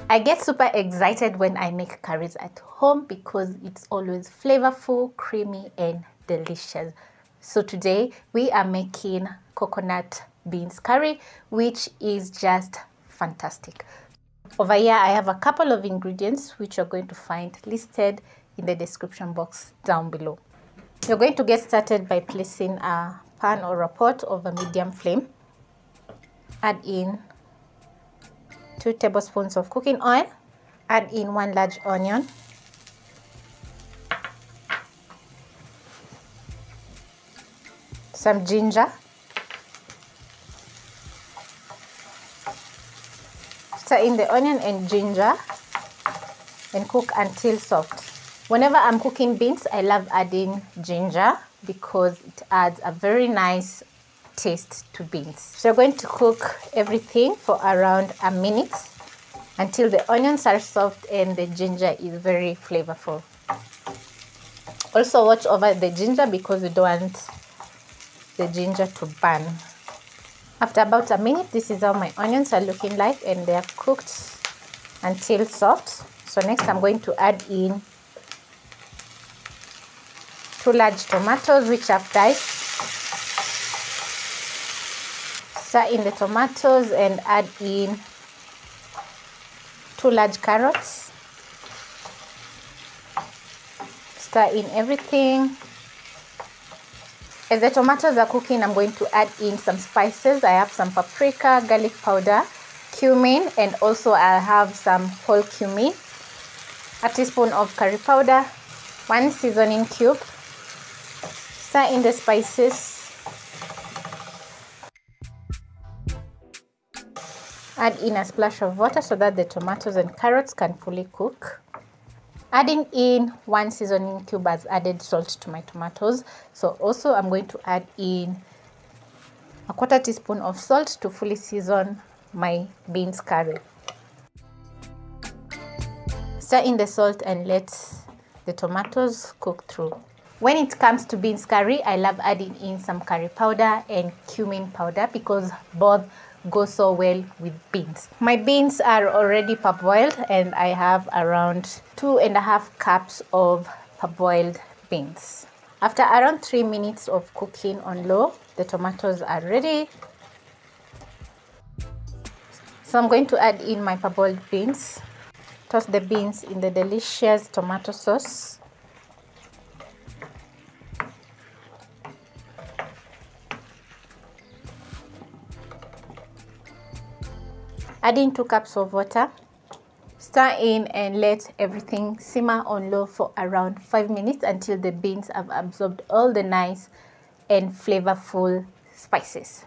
I get super excited when I make curries at home because it's always flavorful, creamy, and delicious. So today we are making coconut beans curry, which is just fantastic. Over here I have a couple of ingredients which you're going to find listed in the description box down below. You're going to get started by placing a pan or a pot over medium flame. Add in 2 tablespoons of cooking oil. Add in 1 large onion. Some ginger. Stir in the onion and ginger and cook until soft. Whenever I'm cooking beans, I love adding ginger because it adds a very nice taste to beans. So you're going to cook everything for around a minute until the onions are soft and the ginger is very flavorful. Also watch over the ginger because you don't want the ginger to burn. After about a minute, this is how my onions are looking like, and they are cooked until soft. So next I'm going to add in 2 large tomatoes which I've diced. Stir in the tomatoes and add in 2 large carrots. Stir in everything. As the tomatoes are cooking, I'm going to add in some spices. I have some paprika, garlic powder, cumin, and also I have some whole cumin, a teaspoon of curry powder, 1 seasoning cube. Stir in the spices. Add in a splash of water so that the tomatoes and carrots can fully cook. Adding in 1 seasoning cube has added salt to my tomatoes. So also I'm going to add in a 1/4 teaspoon of salt to fully season my beans curry. Stir in the salt and let the tomatoes cook through. When it comes to beans curry, I love adding in some curry powder and cumin powder because both go so well with beans. My beans are already parboiled and I have around 2.5 cups of parboiled beans. After around 3 minutes of cooking on low, the tomatoes are ready. So I'm going to add in my parboiled beans. Toss the beans in the delicious tomato sauce. Add in 2 cups of water. Stir in and let everything simmer on low for around 5 minutes until the beans have absorbed all the nice and flavorful spices.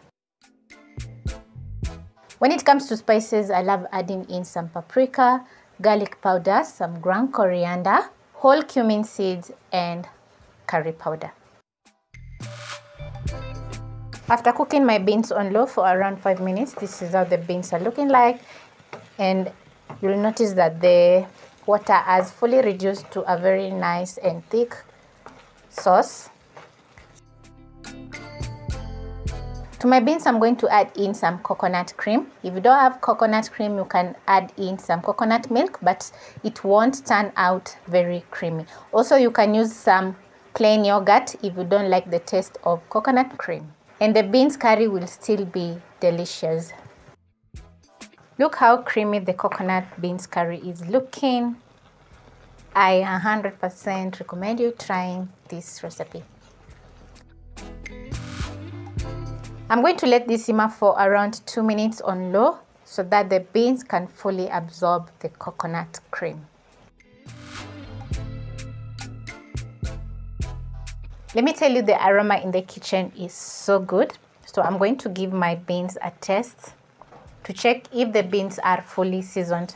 When it comes to spices, I love adding in some paprika, garlic powder, some ground coriander, whole cumin seeds, and curry powder. After cooking my beans on low for around 5 minutes, this is how the beans are looking like, and you'll notice that the water has fully reduced to a very nice and thick sauce. To my beans, I'm going to add in some coconut cream. If you don't have coconut cream, you can add in some coconut milk, but it won't turn out very creamy. Also, you can use some plain yogurt if you don't like the taste of coconut cream. And the beans curry will still be delicious. Look how creamy the coconut beans curry is looking. I 100% recommend you trying this recipe. I'm going to let this simmer for around 2 minutes on low so that the beans can fully absorb the coconut cream. Let me tell you, the aroma in the kitchen is so good. So I'm going to give my beans a taste to check if the beans are fully seasoned.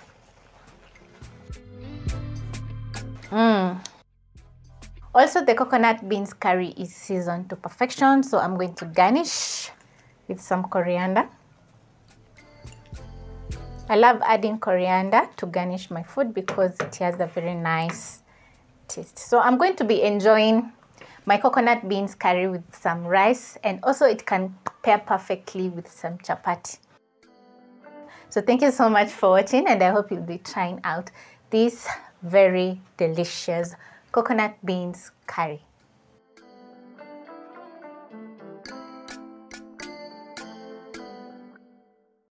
Also, the coconut beans curry is seasoned to perfection. So I'm going to garnish with some coriander. I love adding coriander to garnish my food because it has a very nice taste. So I'm going to be enjoying my coconut beans curry with some rice, and also it can pair perfectly with some chapati. So thank you so much for watching, and I hope you'll be trying out this very delicious coconut beans curry.